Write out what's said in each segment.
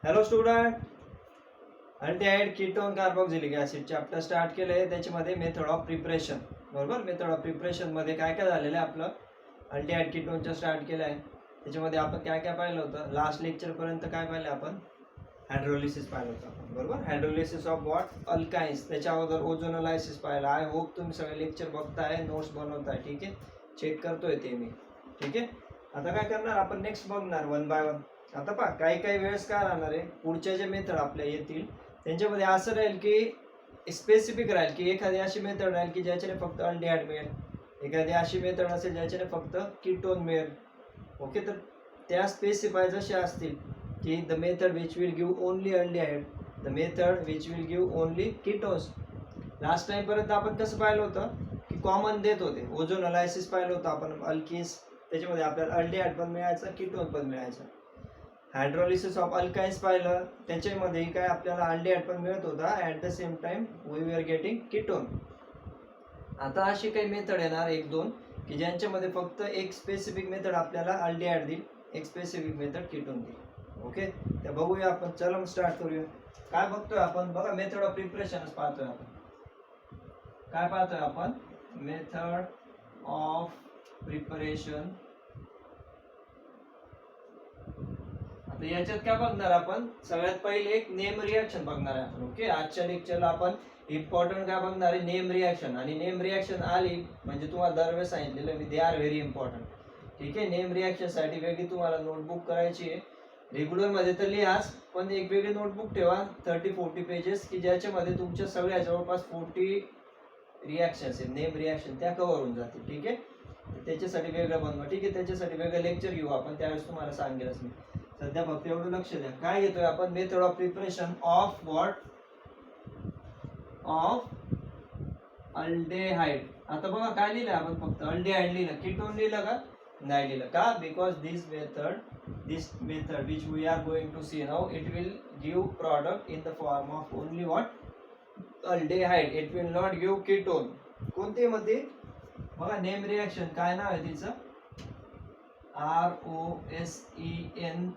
Hello student, aldehyde ketone carboxylic acid chapter start केलंय. त्याच्यामध्ये method of preparation, बरोबर. Method of preparation मध्ये काय काय झालेलं आहे आपलं, अल्डिहाइड कीटोनचं स्टार्ट केलं आहे. त्याच्यामध्ये आपण काय काय पाहिलं होतं, लास्ट लेक्चर पर्यंत काय पाहिलं आपण, हायड्रोलिसिस पाहिलं होतं आपण, बरोबर. Hydrolysis of what, alkynes. त्याच्या अगोदर ओझोनोलायसिस पाहिलं. आय होप तुम्ही सगळे लेक्चर बघताय, नोट्स बनवताय, ठीक आहे. चेक करतोय ते मी, ठीक आहे. आता काय करणार आपण, नेक्स्ट बघणार वन बाय वन. आता पहा, काही काही वेळेस काय राहणार आहे, पुढच्या जे मेथड आपल्या येतील त्यांच्यामध्ये असं राहील की स्पेसिफिक राहील की एखादी अशी मेथड राहील की ज्याच्याने फक्त अल्डिहाइड मिळेल, एखादी अशी मेथड असेल ज्याच्याने फक्त कीटोन मिळेल. ओके, तर त्या स्पेसिफाय जशा असतील की the method which will give only aldehyde, the method which will give only ketones. Last time पर्यंत आपण कसं पाहिलं होतं की कॉमन देत होते. ओझोनोलायसिस पाहिलं होतं आपण, अल्किन्स, त्याच्यामध्ये आपल्याला अल्डिहाइड पण मिळायचं, कीटोन पण मिळायचं. हायड्रोलिसिस ऑफ अल्काइन्स पाहिलं, त्याच्यामध्ये काय आपल्याला अल्डिहाइड पण मिळत होता, at the same time we were getting ketone. आता अशी काही मेथड येणार एक दोन की ज्यांच्यामध्ये फक्त एक स्पेसिफिक मेथड आपल्याला अल्डिहाइड देईल, एक स्पेसिफिक मेथड कीटोन देईल. ओके, त्या बघूया आपण. चला मग स्टार्ट करूया. काय बघतोय आपण, बघा मेथड ऑफ प्रिपरेशनच पाहतोय आपण. काय पाहतोय आपण, मेथड ऑफ प्रिपरेशन. आता याच्यात काय बघणार आपण, सगळ्यात पहिले एक नेम रिॲक्शन बघणार आहे आपण. ओके, आजच्या लेक्चरला आपण इम्पॉर्टंट काय बघणार आहे, नेम रिॲक्शन. आणि नेम रिॲक्शन आली म्हणजे तुम्हाला दरवेळेस सांगितलेलं मी, दे आर व्हेरी इम्पॉर्टंट. ठीक आहे, नेम रिॲक्शन साठी वेगळी तुम्हाला नोटबुक करायची आहे. रेग्युलर मध्ये तर लिहाच, पण एक वेगळी नोटबुक ठेवा 30-40 पेजेस की ज्याच्यामध्ये तुमच्या सगळ्या जवळपास 40 रिॲक्शन्स आहेत, नेम रिॲक्शन, त्या कव्हर होऊन जातील. ठीक आहे, त्याच्यासाठी वेगळं बनवा. ठीक आहे, त्याच्यासाठी वेगळं लेक्चर घेऊ आपण, त्यावेळेस तुम्हाला सांगेलच मी. सध्या फक्त एवढं लक्ष द्या. काय घेतोय आपण, method of preparation of what, of aldehyde. आता बघा काय लिहिलं आपण, फक्त अल्डिहाइड लिहिलं, कीटोन लिहिलं का, नाही लिहिलं. का, because this method which we are going to see now, it will give product in the form of only what, aldehyde. It will not give ketone. कोणते मध्ये बघा, नेम रिॲक्शन काय नाव आहे तिचं, ROSENMUND,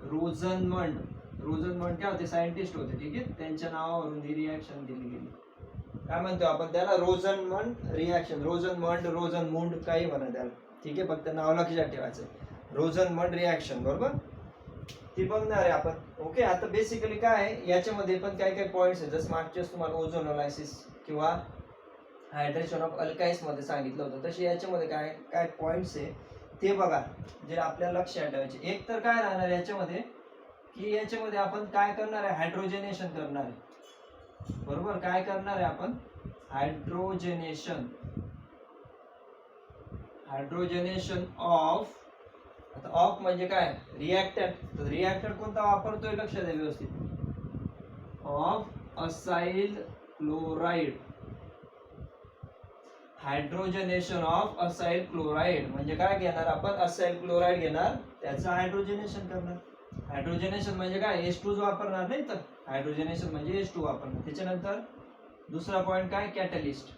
रोझनमंड. रोझनमंड काय होते, सायंटिस्ट होते. ठीक आहे, त्यांच्या नावावरून ही रिॲक्शन दिली गेली. काय म्हणतो आपण त्याला, रोझनमंड रिॲक्शन, रोझनमंड, रोझनमुंड, काही म्हणा त्याला. ठीक आहे, फक्त नाव लक्षात ठेवायचं, रोझनमंड रिॲक्शन, बरोबर. ती बघणार आहे आपण. ओके, आता बेसिकली काय आहे याच्यामध्ये पण काय काय पॉईंट्स आहेत, जसं मागच्याच तुम्हाला ओझोनोलायसिस किंवा हायड्रेशन ऑफ अल्काइन्स मध्ये सांगितलं होतं, तसे याच्यामध्ये काय काय पॉइंट्स आहे ते बघा, जे आपल्याला लक्षात ठेवायचे. एक तर काय राहणार याच्यामध्ये की याच्यामध्ये आपण काय करणार आहे, हायड्रोजनेशन करणार आहे, बरोबर. काय करणार आहे आपण, हायड्रोजनेशन. हायड्रोजनेशन ऑफ, आता ऑफ म्हणजे काय, रिॲक्टंट. तर रिॲक्टंट कोणता वापरतोय लक्षात द्या व्यवस्थित, of acyl chloride. Hydrogenation of acyl chloride म्हणजे काय घेणार आपण, असाइल क्लोराइड घेणार, त्याचं हायड्रोजनेशन करणार. हायड्रोजनेशन म्हणजे काय, H2 वापरणार नाही, तर हायड्रोजनेशन म्हणजे H2 वापरणार. त्याच्यानंतर दुसरा पॉइंट काय, कॅटलिस्ट,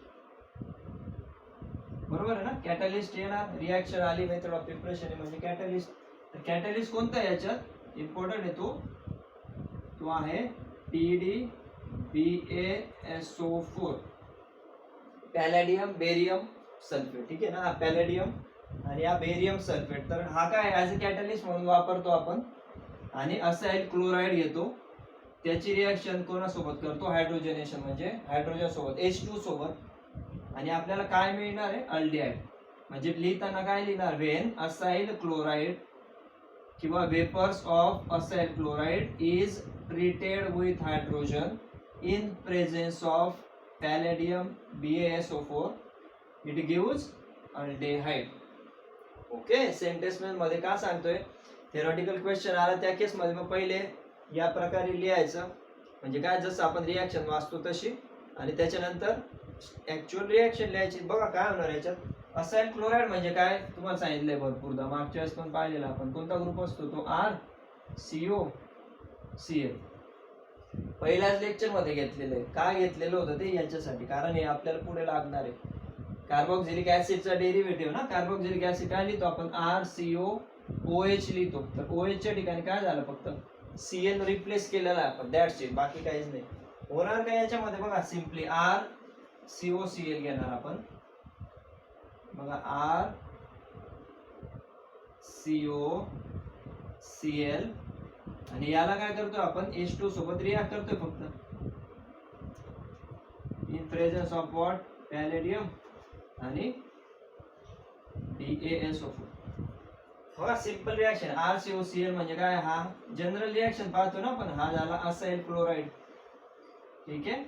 बरोबर आहे ना. कॅटलिस्ट येणार, रिॲक्शन आली, मेथड ऑफ प्रिपरेशन म्हणजे कॅटलिस्ट. तर कॅटलिस्ट कोणता आहे याच्यात इम्पॉर्टंट आहे, तो आहे PDBaSO4, पॅलेडियम बेरियम सल्फेट. ठीक आहे ना, हा पॅलेडियम आणि हा बेरियम सल्फेट. तर हा काय ऍज अ कॅटलिस्ट म्हणून वापरतो आपण. आणि असाइल क्लोराइड घेतो, त्याची रिॲक्शन कोणासोबत करतो, हायड्रोजनेशन म्हणजे हायड्रोजन सोबत, H2 सोबत. आणि आपल्याला काय मिळणार आहे, अल्डिहाइड. म्हणजे लिहिताना काय लिहिणार, वेन असाइल क्लोराइड किंवा vapours of acyl chloride is treated with hydrogen in presence of palladium BaSO4, it gives aldehyde. Okay, sentence मध्ये का सांगतोय, थेरॉटिकल क्वेश्चन आला त्या केस मध्ये मग पहिले या प्रकारे लिहायचं, म्हणजे काय, जसं आपण रिॲक्शन वाचतो तशी, आणि त्याच्यानंतर ऍक्च्युअल रिॲक्शन लिहायची. बघा काय होणार याच्यात, असाइल क्लोराइड म्हणजे काय तुम्हाला सांगितलंय भरपूरदा, मागच्या वेळेस पण पाहिलेला आपण. कोणता ग्रुप असतो तो, RCOCl. पहिल्याच लेक्चर मध्ये घेतलेलं आहे. काय घेतलेलं होतं ते याच्यासाठी, कारण हे आपल्याला पुढे लागणार आहे. कार्बोक्सिलिक ऍसिडचा डेरिव्हेटिव्ह ना, कार्बोक्सिलिक ऍसिड काय लिहितो आपण, RCO OH लिहितो, तर OH च्या ठिकाणी काय झालं, फक्त Cl रिप्लेस केलेला आहे आपण, दॅट्स इट, बाकी काहीच नाही. होणार काय याच्यामध्ये बघा, सिम्पली RCOCl घेणार आपण बघा, RCOCl, आणि याला काय करतो आपण, H2 सोबत रिॲक्ट करतोय फक्त, इन प्रेझन्स ऑफ व्हॉट, पॅलेडियम आणि DaSO4. बघा सिंपल रिॲक्शन. RCOCl म्हणजे काय, हा जनरल रिॲक्शन पाहतो ना आपण, हा झाला असाइल क्लोराइड, ठीक आहे.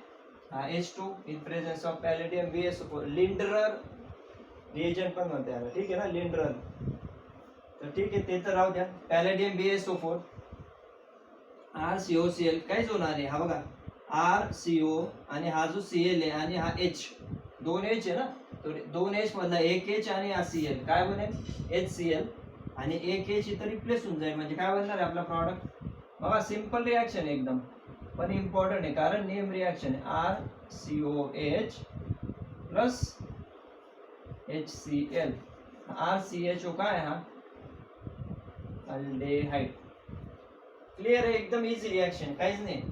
हा H2 in presence of palladium BaSO4, Lindlar reagent पण म्हणते याला, ठीक आहे ना, लिंडरर. तर ठीक आहे, ते तर राहू द्या. पॅलेडियम BaSO4, RCOCl काहीच होणार नाही. हा बघा RCO आणि हा जो Cl आहे आणि हा H, दोन H आहे ना, तर दोन H मधला एक H आणि हा Cl काय बनेल, HCl, आणि एक H इथं रिप्लेस होऊन जाईल, म्हणजे काय बनणार आहे आपला प्रॉडक्ट. बघा सिंपल रिॲक्शन आहे एकदम, पण इम्पॉर्टंट आहे कारण नेम रिॲक्शन आहे. RCOH प्लस HCl, RCHO काय आहे, हा अल्डेहाइड. क्लिअर आहे, एकदम इझी रिॲक्शन, काहीच नाही.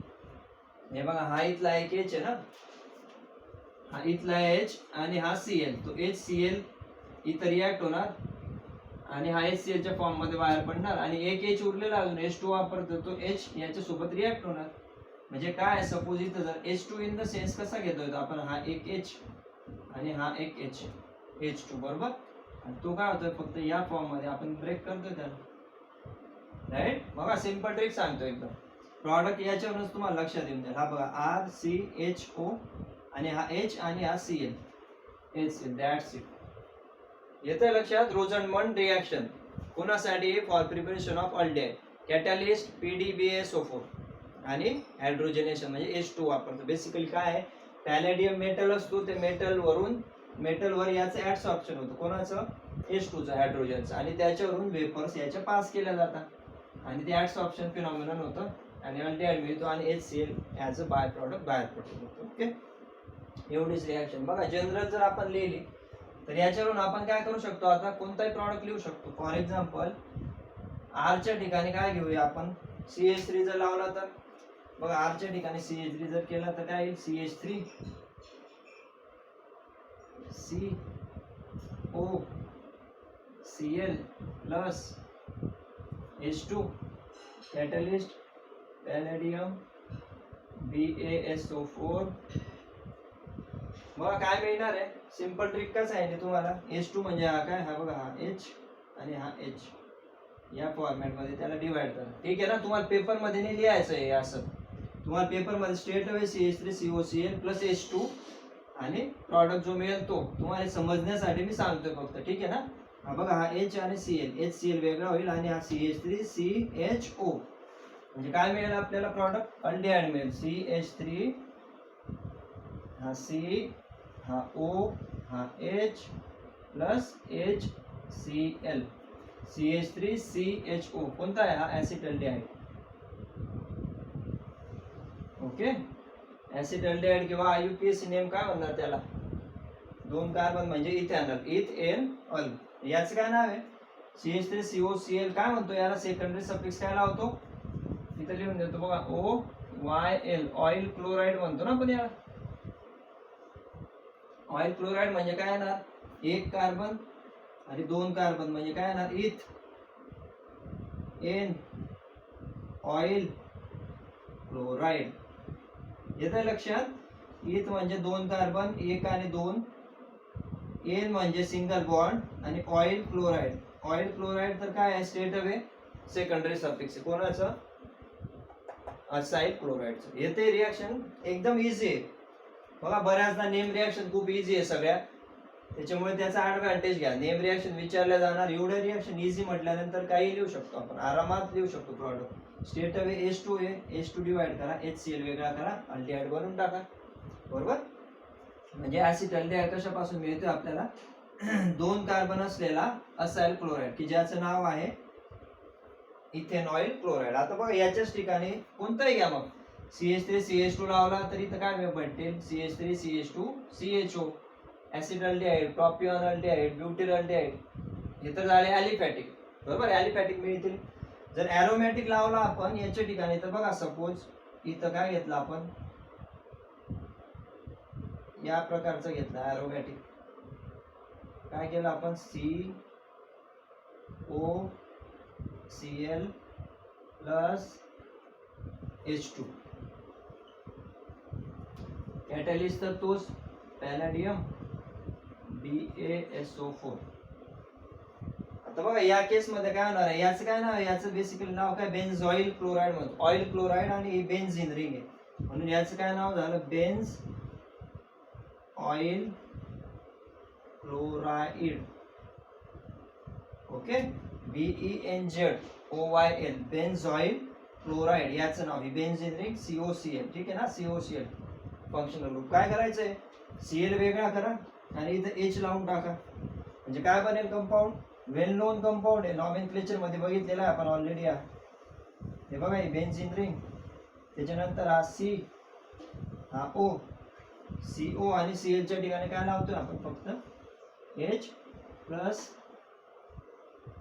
हे बघा, हा इथला एक H आहे ना, हा इथला H आणि हा Cl, तो HCl इथं रिॲक्ट होणार आणि हा HCl च्या फॉर्म मध्ये बाहेर पडणार, आणि एक H उरलेला अजून H2 वापरतो, तो H याच्या सोबत रिॲक्ट होणार. म्हणजे काय, सपोज इथं जर H2 इन द सेन्स कसा घेतोय आपण, हा एक H आणि हा एक H, H2 बरोबर, आणि तो काय होतोय फक्त या फॉर्म मध्ये आपण ब्रेक करतोय त्याला, राईट. बघा सिंपल ट्रिक सांगतो एकदम, प्रॉडक्ट याच्यावरूनच तुम्हाला लक्षात येऊन जाईल. हा बघा RCHO आणि हा H आणि हा Cl, HCl, दॅट्स इट. येते लक्षात. रोझनमंड रिॲक्शन कोणासाठी, for preparation of aldehyde, catalyst PDBaSO4 आणि हायड्रोजनेशन म्हणजे H2 वापरतो. बेसिकली काय आहे, पॅलेडियम मेटल असतो, ते मेटलवर याचं ऍडसॉर्प्शन होतं, कोणाचं, H2चं, हायड्रोजनचं, आणि त्याच्यावरून वेपर्स याच्या पास केल्या जातात, आणि ते ऍडसॉर्प्शन फिनॉमिनन होतं, आणि अल्डेहाइड मिळतो, आणि HCl as a bye product बाहेर पडतो. ओके, एवढीच रिॲक्शन. बघा जनरल जर आपण लिहिली तर याच्यावरून आपण काय करू शकतो, आता कोणताही प्रॉडक्ट लिहू शकतो. फॉर एक्झाम्पल R च्या ठिकाणी काय घेऊया आपण, CH3 जर लावला तर बघा, R च्या ठिकाणी CH3 जर केला तर काय येईल, CH3 COCl plus H2 catalyst पॅलेडियम BaSO4. बघा काय मिळणार आहे, सिंपल ट्रिक काय सांगितली तुम्हाला. H2 म्हणजे हा काय, हा बघा, हा H आणि हा H, या फॉर्मॅट मध्ये त्याला डिवाइड करा, ठीक आहे ना. तुम्हाला पेपर मध्ये नाही लिहायचं आहे असं, तुम्हाला पेपर मध्ये straight away CH3 COCl plus H2 आणि प्रॉडक्ट जो मिळेल तो तुम्हाला समजण्यासाठी मी सांगतोय फक्त, ठीक आहे ना. हा बघा, हा H आणि Cl, HCl वेगळा होईल, आणि हा CH3 CHO, म्हणजे काय मिळेल आपल्याला प्रॉडक्ट, अल्डेहाइड मिळेल. CH3, हा C, हा O, हा H plus HCl, CH3 CHO, कोणता आहे, हा ऍसिटल्डेहाइड. ओके, ऍसिटल्डेहाइड किंवा IUPAC नेम काय म्हणणार त्याला, दोन कार्बन म्हणजे इथेनॉल, इथेनॉल. याचं काय नाव आहे, CH3 COCl. काय म्हणतो याला, सेकंडरी सफिक्स काय लावतो, इथं लिहून देतो बघा, OYL, ऑइल क्लोराइड म्हणतो ना आपण याला. ऑइल क्लोराइड म्हणजे काय येणार, एक कार्बन आणि दोन कार्बन, म्हणजे काय येणार, एन ऑइल क्लोराइड. येतं लक्षात. इथ म्हणजे दोन कार्बन, एक आणि दोन, एन म्हणजे सिंगल बॉन्ड, आणि ऑइल क्लोराइड. ऑइल क्लोराइड तर काय आहे, स्ट्रेट अवे सेकंडरी सफिक्स, कोणाचं, असाइल क्लोराइडचं. येते रिॲक्शन एकदम इझी आहे. बघा बऱ्याचदा नेम रिॲक्शन खूप इझी आहे सगळ्या, त्याच्यामुळे त्याचा ऍडव्हान्टेज घ्या. नेम रिॲक्शन विचारल्या जाणार, एवढे रिॲक्शन इझी म्हटल्यानंतर काही लिहू शकतो आपण, आरामात लिहू शकतो प्रॉडक्ट. स्ट्रेट अवे H2 आहे, H2 डिवाइड करा, HCl वेगळा करा, अल्डेहाइड बनवून टाका, बरोबर. म्हणजे ऍसिटल्डेहाइड कशापासून मिळते आपल्याला, दोन कार्बन असलेला असाइल क्लोराइड, की ज्याचं नाव आहे इथेनॉइल क्लोराइड. आता बघा याच्याच ठिकाणी कोणताही घ्या, मग CH3 CH2 लावला तरी इथं काय भेटेल, CH3 CH2 CHO, acetaldehyde, propionaldehyde, butyl aldehyde. हे तर झाले ॲलिफॅटिक. बरोबर, ॲलिफॅटिक मिळतील. जर ॲरोमॅटिक लावला आपण याच्या ठिकाणी तर बघा, सपोज इथं काय घेतलं आपण, या प्रकारचं घेतलं ॲरोमॅटिक. काय केलं आपण, COCl प्लस H2. कॅटॅलिस्ट तर तोच पॅलेडियम BaSO4. आता बघा या केस मध्ये काय होणार आहे, याचं काय नाव आहे, याचं बेसिकली नाव काय, बेन्झॉइल क्लोराइड म्हणतो. ऑइल क्लोराइड आणि ही बेन्झिन रिंग आहे, म्हणून याचं काय नाव झालं, Benz oil chloride. Okay, BENZOYL, benzoyl chloride याचं नाव. ही बेन्झिन रिंग COCl, ठीक आहे ना, COCl फंक्शनल ग्रुप. काय करायचंय, Cl वेगळा करा आणि इथं H लावून टाका, म्हणजे काय बनेल कंपाऊंड, वेल नोन कंपाऊंड आहे, नॉमेनक्लेचर मध्ये बघितलेला आहे आपण ऑलरेडी. हे बघा, ही बेन्झिन रिंग, त्याच्यानंतर हा C, हा O, CO आणि Cl च्या ठिकाणी काय लावतोय आपण, फक्त H प्लस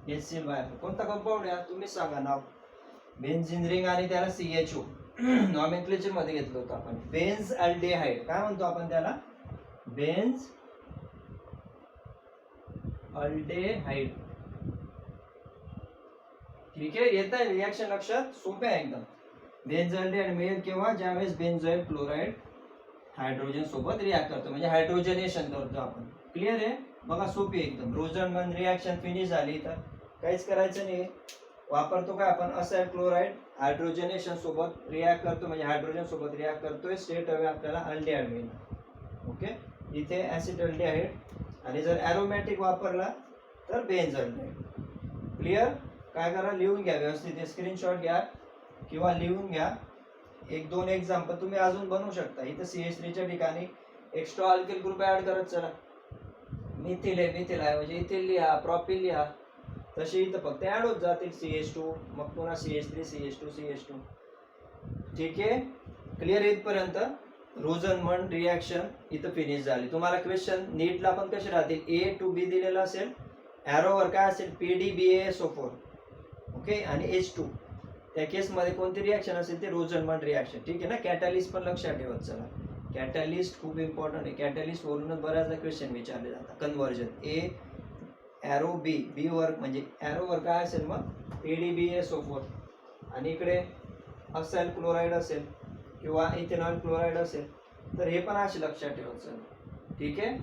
HCl बाहेर. कोणता कंपाऊंड आहे तुम्ही सांगा नाव, बेन्झिन रिंग आणि त्याला CHO. नॉमेनक्लेचर मध्ये घेतलं होतं आपण, बेन्झ अल्डेहाइड. काय म्हणतो आपण त्याला, बेन्झ अल्डेहाइड. ठीक आहे, येत आहे रिॲक्शन लक्षात, सोपे आहे एकदम. बेन्झ अल्डेहाइड मिळेल केव्हा, ज्यावेळेस बेन्झॉइल क्लोराइड हायड्रोजन सोबत रिॲक्ट करतो, म्हणजे हायड्रोजनेशन करतो आपण. क्लिअर आहे, बघा सोपी एकदम. रोझनमन रिॲक्शन फिनिश झाली तर काहीच करायचं नाही, वापरतो काय आपण, असाइल क्लोराइड हायड्रोजनेशन सोबत रिॲक्ट करतो, म्हणजे हायड्रोजन सोबत रिॲक्ट करतोय, स्टेट हवे आपल्याला अल्डेहाइड मिळणार. ओके, इथे ऍसिड अल्डेहाइड. आणि जर ॲरोमॅटिक वापरला तर बेन्झ अल्डेहाइड. क्लिअर, काय करा, लिहून घ्या व्यवस्थित, स्क्रीनशॉट घ्या किंवा लिहून घ्या. एक दोन एक्झाम्पल तुम्ही अजून बनवू शकता. इथं CH3 च्या ठिकाणी एक्स्ट्रा अल्किल ग्रुप ऍड करत चला, मिथिल आहे, मिथिल आहे म्हणजे इथिल लिहा, प्रोपिल लिहा, तसे इथं फक्त ऍड होत जातील. CH2, मग पुन्हा CH3, CH2, CH2. ठीक आहे, क्लिअर इथपर्यंत. रोझनमन रिॲक्शन इथं फिनिश झाली. तुम्हाला क्वेश्चन नीटला पण कसे राहतील, A to B दिलेला असेल, ॲरोवर काय असेल, PDBaSO4. ओके, आणि H2. त्या केसमध्ये कोणती रिॲक्शन असेल, ते रोझनमन रिॲक्शन. ठीक आहे ना. कॅटॅलिस्ट पण लक्षात ठेवत चला, कॅटॅलिस्ट खूप इम्पॉर्टंट आहे. कॅटॅलिस्ट वरूनच बऱ्याचदा क्वेश्चन विचारले जातात. Conversion, A arrow B, B वर म्हणजे ॲरोवर काय असेल मग, PDBaSO4. आणि इकडे असाइल क्लोराइड असेल किंवा इथेनॉल क्लोराइड असेल, तर हे पण असे लक्षात ठेवत चला. ठीक आहे,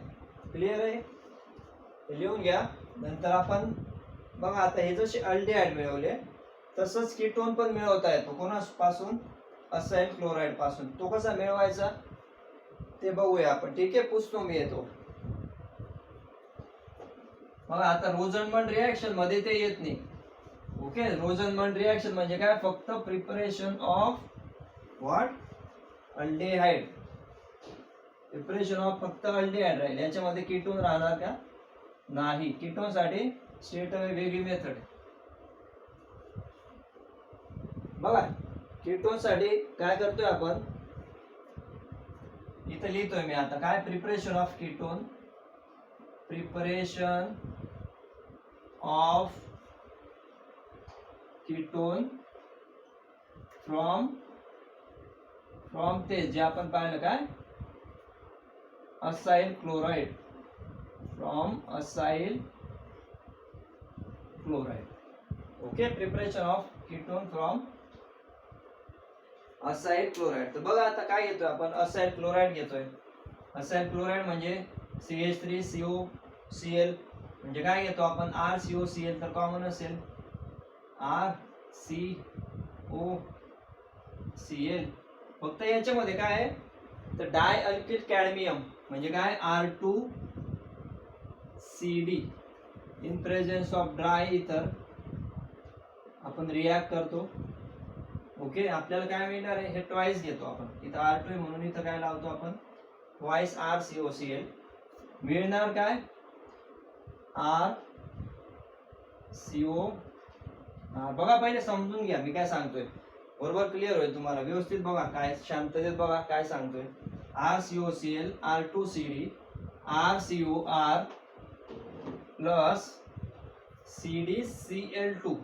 क्लिअर आहे, लिहून घ्या. नंतर आपण बघा, आता हे जसे अल्डेहाइड मिळवले तसंच कीटोन पण मिळवता येतो. कोणापासून, असाइल क्लोराइड पासून. तो कसा मिळवायचा ते बघूया आपण. ठीक आहे, पुसतो मी येतो. बघा, आता रोझनमन रिॲक्शन मध्ये ते येत नाही. ओके, रोझनमन रिॲक्शन म्हणजे काय, फक्त preparation of what, aldehyde. Preparation of फक्त अल्डेहाइड राहील, याच्यामध्ये कीटोन राहणार का, नाही. कीटोन साठी स्टेट वेगळी मेथड. बघा, कीटोन साठी काय करतोय आपण, इथं लिहितोय मी आता काय, preparation of ketone, preparation of ketone from ते जे आपण पाहिलं काय, acyl chloride, from acyl chloride. Okay, preparation of ketone from acyl chloride. तर बघा आता काय घेतोय आपण, असाइल क्लोराइड घेतोय. असाइल क्लोराइड म्हणजे CH3COCl, म्हणजे काय घेतो आपण, RCOCl, तर कॉमन असेल RCOCl. फक्त याच्यामध्ये काय आहे, तर डाय अल्किल कॅडमियम म्हणजे काय, R2CD. In presence of dry इथर आपण रिॲक्ट करतो. ओके, आपल्याला काय मिळणार आहे, हे ट्वाइस घेतो आपण. इथं R2 म्हणून इथं काय लावतो आपण, ट्वाइस RCOCl. मिळणार काय, RCO. बघा, पहिले समजून घ्या मी काय सांगतोय, बरोबर क्लिअर होईल तुम्हाला. व्यवस्थित बघा, काय शांततेत बघा काय सांगतोय. RCOCl, R2CD, RCOR plus CdCl2.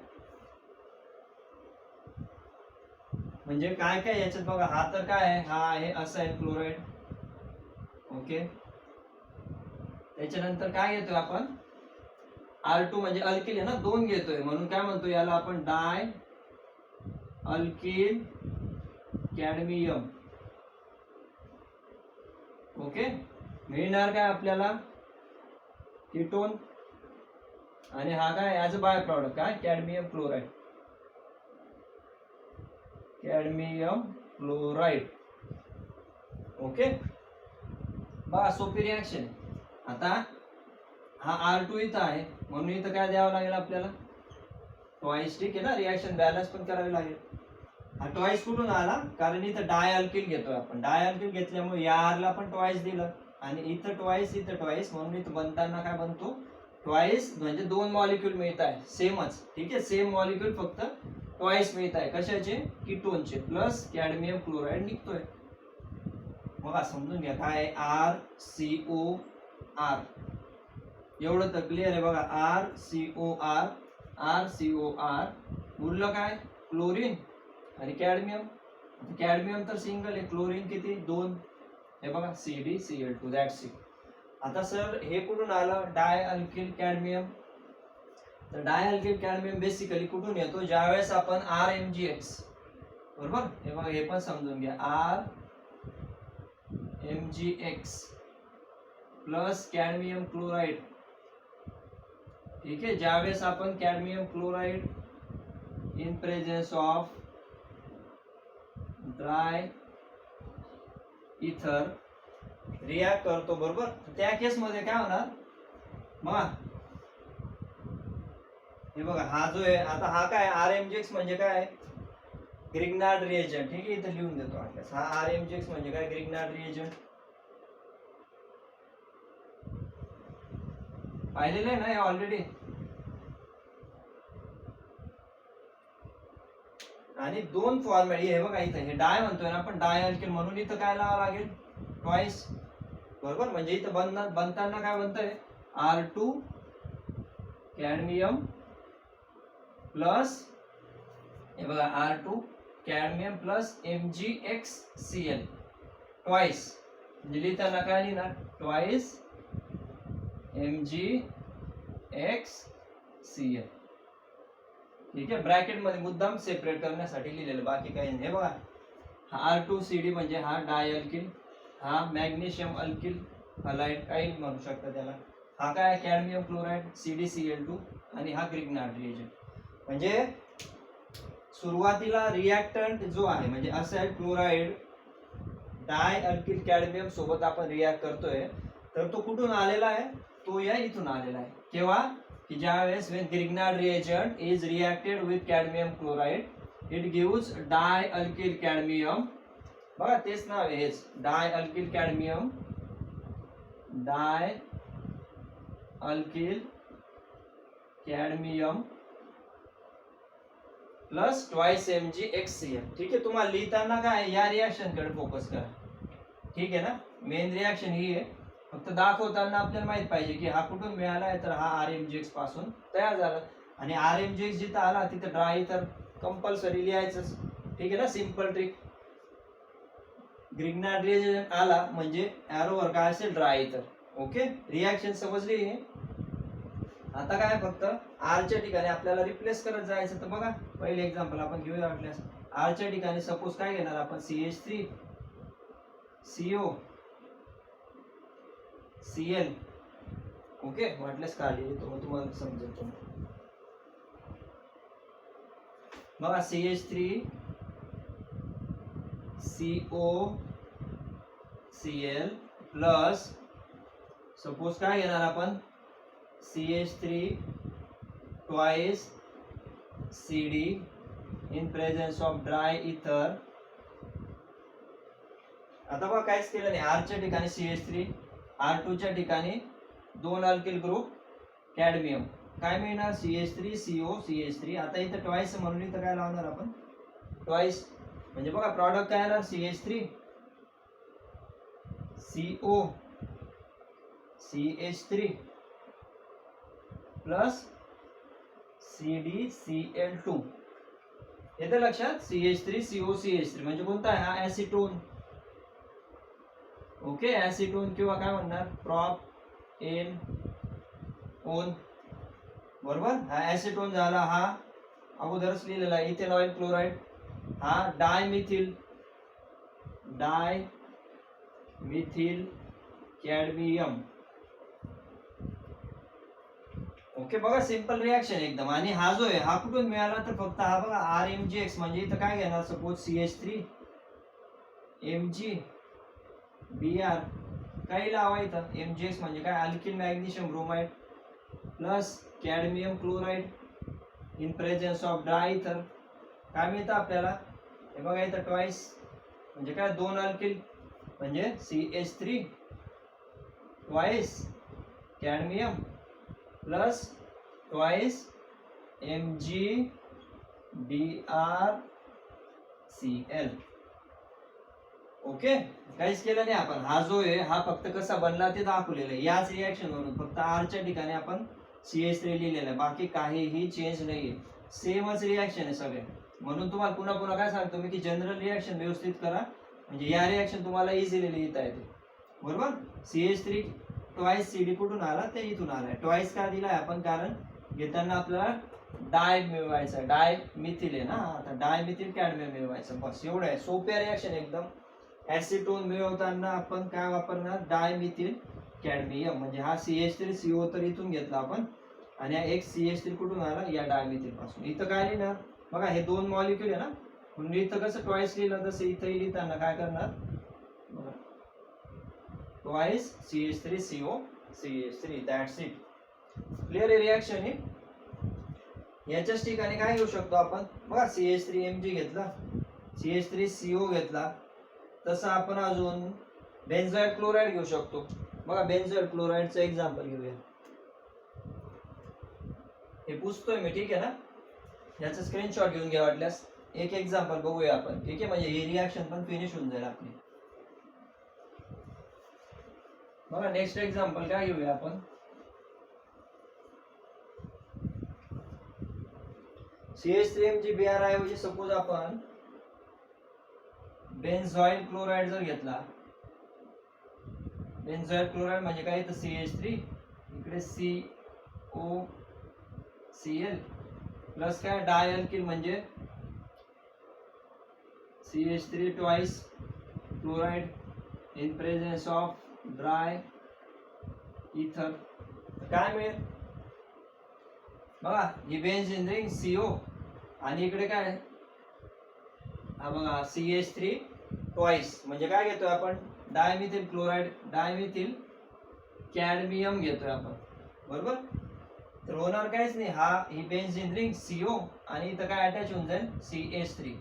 म्हणजे काय काय याच्यात बघा, हा तर काय आहे, हा आहे असाइल क्लोराईड. ओके, त्याच्यानंतर काय घेतोय आपण, R2 म्हणजे अल्किल आहे ना, 2 घेतोय, म्हणून काय म्हणतो याला आपण डाय अल्किल कॅडमियम. ओके, मिळणार काय आपल्याला, कीटोन, आणि हा काय ॲज अ बाय प्रॉडक्ट काय, cadmium chloride. Cadmium chloride. Okay, बघा सोपी रिॲक्शन. आता हा R2 इथं आहे, म्हणून इथं काय द्यावं लागेल आपल्याला, ट्वाइस. ठीक आहे ना, रिॲक्शन बॅलन्स पण करावी लागेल. हा ट्वाइस कुठून आला, कारण इथं डाय अल्किल घेतोय आपण, डाय अल्किल घेतल्यामुळे या R ला पण ट्वाइस दिलं, आणि इथं ट्वाइस, म्हणून इथं बनताना काय बनतो, ट्वाइस, म्हणजे 2 मॉलिक्यूल मिळत आहे सेमच. ठीक आहे, सेम मॉलिक्यूल, फक्त ट्वाइस मिळत आहे. कशाचे, कीटोनचे, प्लस कॅडमियम क्लोराईड निघतोय. बघा समजून घ्या काय RCOR, एवढं तर क्लिअर आहे. बघा RCOR, उरलं काय, क्लोरीन आणि कॅडमियम. कॅडमियम तर सिंगल आहे, क्लोरीन किती, 2. हे बघा CdCl2, दॅट्स इट. आता सर हे कुठून आलं, डाय अल्किल कॅडमियम. तर डाय अल्किल कॅडमियम बेसिकली कुठून येतो, ज्यावेळेस आपण RMgX, बरोबर, हे बघा हे पण समजून घ्या, RMgX प्लस कॅडमियम क्लोराईड. ठीक आहे, ज्यावेळेस आपण cadmium chloride in presence of dry इथर रिॲक्ट करतो, बरोबर, त्या केस मध्ये काय होणार, बघा हे बघा, हा जो आहे आता, हा काय RMgX म्हणजे काय, ग्रिग्नार्ड रिएजंट. ठीक आहे, इथं लिहून देतो आपल्यास, हा RMgX म्हणजे काय, ग्रिग्नार्ड रिएजंट. पाहिलेलं आहे ना हे ऑलरेडी. आणि 2 फॉर्मॅट, हे बघा इथं हे डाय म्हणतोय ना आपण, डाय अल्किल, म्हणून इथं काय लावावं लागेल, ट्वाइस, बरोबर. म्हणजे इथं बनताना काय बनतंय, R2 कॅडमियम प्लस, हे बघा R2 cadmium plus MgXCl, twice. म्हणजे लिहिताना काय लिहिणार, ट्वाइस MgXCl. ठीक आहे, ब्रॅकेट मध्ये मुद्दाम सेपरेट करण्यासाठी लिहिलेलं, बाकी काही नाही. हे बघा, हा R2CD म्हणजे हा डाय अल्किल, हा मॅग्नेशियम अल्किल हलाइड, काही म्हणू शकता त्याला. हा काय कॅडमियम क्लोराईड CdCl2, आणि हा ग्रिग्नार्ड रिएजंट. म्हणजे सुरुवातीला रिॲक्टंट जो आहे, म्हणजे असाइड क्लोराईड डाय अल्किल कॅडमियम सोबत आपण रिॲक्ट करतोय, तर तो कुठून आलेला आहे, तो या इथून आलेला आहे. केव्हा, की ज्यावेळेस when Grignard reagent is reacted with cadmium chloride it gives dialkyl cadmium. बघा तेच नाव आहे हेच, dialkyl cadmium, dialkyl cadmium plus twice MgXCl. ठीक आहे, तुम्हाला लिहिताना काय या रिॲक्शन कडे फोकस करा. ठीक आहे ना, मेन रिॲक्शन ही आहे, फक्त दाखवताना आपल्याला माहित पाहिजे की हा कुठून मिळाला आहे, तर हा RMgX पासून तयार झाला. आणि RMgX जिथं आला तिथं ड्राय तर कंपल्सरी लिहायचंच. ठीक आहे ना, सिंपल ट्रिक. ग्रिग्नार्ड रिएजंट आला म्हणजे ॲरोवर काय असेल, ड्राय इथर. ओके, रिॲक्शन समजली. आता काय फक्त R च्या ठिकाणी आपल्याला रिप्लेस करत जायचं. तर बघा पहिले एक्झाम्पल आपण घेऊया वाटल्यास. R च्या ठिकाणी सपोज काय घेणार आपण, CH3 CO Cl. ओके, वाटल्यास काढली तो मग तुम्हाला समजेल. बघा CH3 CO Cl plus suppose काय घेणार आपण, CH3 twice CD in presence of dry ether. आता बघा काहीच केलं नाही. R च्या ठिकाणी CH3, R2 च्या ठिकाणी 2 अल्किल ग्रुप कॅडमियम, काय मिळणार CH3 CO CH3. आता इथं ट्वाइस म्हणून इथं काय लावणार आपण, ट्वाइस. म्हणजे बघा प्रॉडक्ट काय येणार, CH3 CO CH3 plus CdCl2 येते लक्षात. CH3COCH3 म्हणजे कोणता आहे हा ऍसिटोन. ओके, ऍसिटोन किंवा काय म्हणणार प्रॉप एन ओन, बरोबर. हा ऍसिटोन झाला. हा अगोदरच लिहिलेला आहे इथेनॉइल क्लोराईड. हा डायमिथिल कॅडमियम. ओके, बघा सिंपल रिॲक्शन एकदम. आणि हा जो आहे हा कुठून मिळाला तर फक्त हा बघा RMgX म्हणजे इथं काय घेणार सपोज CH3 MgBr काही लावा इथं. MgX म्हणजे काय alkyl magnesium bromide plus cadmium chloride in presence of dry इथर. काय मिळतं आपल्याला हे बघा इथं ट्वाइस म्हणजे काय दोन अल्किल म्हणजे CH3 twice cadmium plus twice MgBrCl. Okay, काहीच केलं नाही आपण. हा जो आहे हा फक्त कसा बनला ते दाखवलेलं आहे. याच रिॲक्शन वरून फक्त आरच्या ठिकाणी आपण CH3 लिहिलेलं आहे, बाकी काहीही चेंज नाहीये. सेमच रिॲक्शन आहे सगळे. म्हणून तुम्हाला पुन्हा पुन्हा काय सांगतो मी की जनरल रिॲक्शन व्यवस्थित करा म्हणजे या रिॲक्शन तुम्हाला इझिली लिहिता येते, बरोबर. CH3 ट्वाइस CD कुठून आला ते इथून आलाय. ट्वाइस का दिलाय आपण कारण घेताना आपल्याला डाय मिळवायचा. डाय मिथिल आहे ना, आता डाय मिथिल कॅडमियम मिळवायचं, बस एवढं आहे. सोप्या रिॲक्शन एकदम. ऍसिटोन मिळवताना आपण काय वापरणार डाय मिथिल कॅडमियम म्हणजे हा CH3CO तर इथून घेतला आपण आणि हा एक CH3 कुठून आला या डायमिथिल पासून. इथं काय लिहिणार बघा हे दोन मॉलिक्यूल आहे ना, म्हणून इथं कसं ट्वाइस लिहिलं तसं इथंही लिहिताना काय करणार बघा twice CH3CO CH3 that's it. Clear reaction आहे. याच्याच ठिकाणी काय घेऊ शकतो आपण बघा CH3Mg घेतला CH3CO घेतला तसं आपण अजून बेन्झॉइल क्लोराईड घेऊ शकतो. बघा बेन्झॉइल क्लोराईडचं एक्झाम्पल घेऊया. हे पुसतोय मी, ठीक आहे ना. याचं स्क्रीनशॉट घेऊन घ्या वाटल्यास. एक एक्झाम्पल बघूया आपण, ठीक आहे, म्हणजे ही रिॲक्शन पण फिनिश होऊन जाईल आपली. बघा नेक्स्ट एक्झाम्पल काय घेऊया आपण. CH3MgBr ऐवजी सपोज आपण बेन्झॉइल क्लोराईड जर घेतला. बेन्झॉइल क्लोराईड म्हणजे काय तर CH3 इकडे COCl प्लस काय डाय अल्किल म्हणजे CH3 twice chloride in presence of dry इथर. काय मिळेल बघा ही बेन्झीन रिंग CO आणि इकडे काय हा बघा CH3 ट्वाइस म्हणजे काय घेतोय आपण डायमिथिल क्लोराईड डायमिथिल कॅडमियम घेतोय आपण, बरोबर. तर होणार काहीच नाही. हा ही बेन्झीन रिंग CO आणि इथं काय अटॅच होऊन जाईल CH3.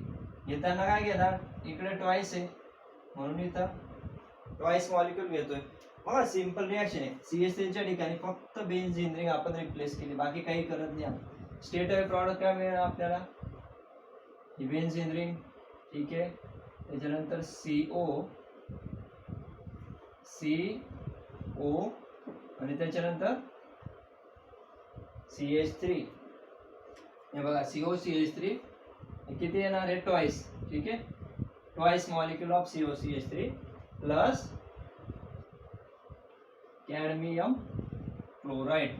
घेताना काय घेणार इकडे ट्वाइस आहे म्हणून इथं ट्वाइस मॉलिक्यूल घेतोय. बघा सिंपल रिॲक्शन आहे. CH3 च्या ठिकाणी फक्त बेन्झीन रिंग आपण रिप्लेस केली, बाकी काही करत नाही आपण. स्टेट अवे प्रॉडक्ट काय मिळणार आपल्याला ही बेन्झीन रिंग, ठीक आहे. त्याच्यानंतर CO आणि त्याच्यानंतर CH3. हे बघा COCH3 किती येणार आहे ट्वाइस, ठीक आहे. Twice molecule of COCH3 plus cadmium chloride.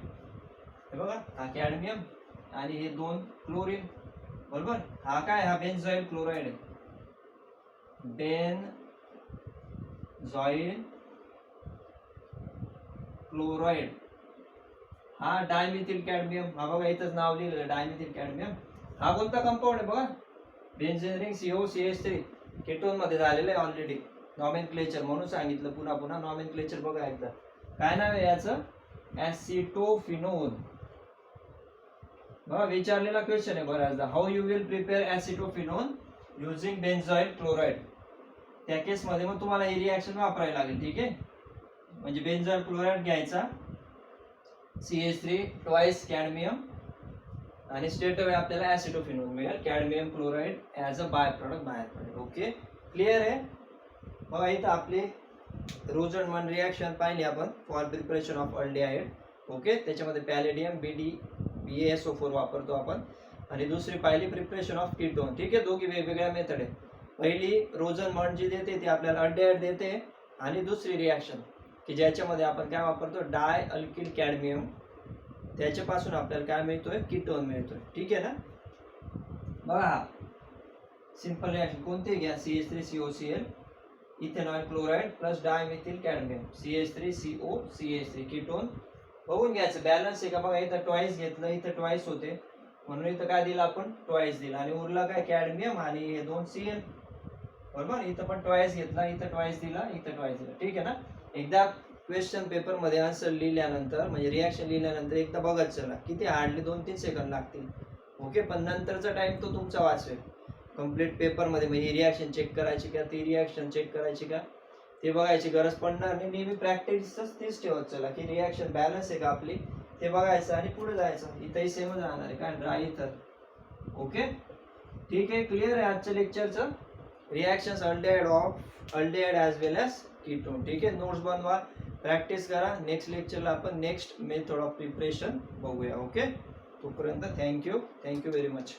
हे बघा हा कॅडमियम आणि हे दोन क्लोरीन, बरोबर. हा काय हा बेन्झॉइल क्लोराईड आहे. Benzoyl chloride. हा डायमिथिल कॅडमियम. हा बघा इथंच नाव लिहिलेलं डायमिथिल कॅडमियम. हा कोणता कंपाऊंड आहे बघा बेन्झीन रिंग COCH3 केटोन मध्ये झालेलं आहे ऑलरेडी. नॉमेनक्लेचर म्हणून सांगितलं पुन्हा पुन्हा. नॉमेनक्लेचर बघा एकदा. काय नाव आहे याचं ऍसिटोफिनोन. बघा विचारलेला क्वेश्चन आहे बऱ्याचदा. How you will prepare acetophenone using benzoyl chloride. त्या केस मध्ये मग तुम्हाला ही रिॲक्शन वापरायला लागेल, ठीक आहे. म्हणजे बेन्झॉइल क्लोराईड घ्यायचा CH3 ट्वाइस कॅडमियम आणि स्ट्रेट अवे आपल्याला ऍसिटोफिनोन मिळेल cadmium chloride as a bye product बाहेर पडेल. ओके क्लिअर आहे. बघा इथं आपली रोझनमन रिॲक्शन पाहिली आपण for preparation of aldehyde. Okay त्याच्यामध्ये पॅलेडियम BaSO4 वापरतो आपण. आणि दुसरी पाहिली प्रिपरेशन ऑफ कीटोन. ठीक आहे, दोघी वेगवेगळ्या मेथड आहे. पहिली रोझनमॉन्ड जी देते ती आपल्याला अल्डिहाइड देते, आणि दुसरी रिॲक्शन की ज्याच्यामध्ये आपण काय वापरतो, डाय अल्किल कॅडमियम, त्याच्यापासून आपल्याला काय मिळतोय, कीटोन मिळतोय. ठीक आहे ना. बघा सिंपल रिॲक्शन कोणती घ्या, CH3COCl ethanol chloride plus dimethyl cadmium CH3COCH3 ketone. बघून घ्यायचं बॅलन्स आहे का. बघा इथं ट्वाईस घेतलं, इथं ट्वाईस होते, म्हणून इथं काय दिलं आपण, ट्वाईस दिला. आणि उरला काय, कॅडमियम आणि हे 2 Cl. बरोबर, इथं पण ट्वाईस घेतला, इथं ट्वाईस दिला, इथं ट्वाईस दिला. ठीक आहे ना. एकदा क्वेश्चन पेपर मध्ये आन्सर लिहिल्यानंतर म्हणजे रिॲक्शन लिहिल्यानंतर एकदा बघत चला, किती हार्डली 2-3 सेकंद लागतील. ओके, पण नंतरचा टाइम तो तुमचा वाचेल. कम्प्लीट पेपर मध्ये म्हणजे रिॲक्शन चेक करायची का, ती रिॲक्शन चेक करायची का, ते बघायची गरज पडणार नाही. नेहमी प्रॅक्टिसच तीच ठेवत चला की रिॲक्शन बॅलन्स आहे का आपली, ते बघायचं आणि पुढे जायचं. इथंही सेमच राहणार आहे काय, ड्राय इथर. ओके, ठीक आहे, क्लिअर आहे आजच्या लेक्चरचं. रिॲक्शन्स अल्डिहाइड ॲज वेल ॲज कीटोन. ठीक आहे, नोट्स बनवा, प्रॅक्टिस करा. नेक्स्ट लेक्चरला आपण नेक्स्ट मेथड ऑफ प्रिपरेशन बघूया. ओके, तोपर्यंत थँक्यू व्हेरी मच.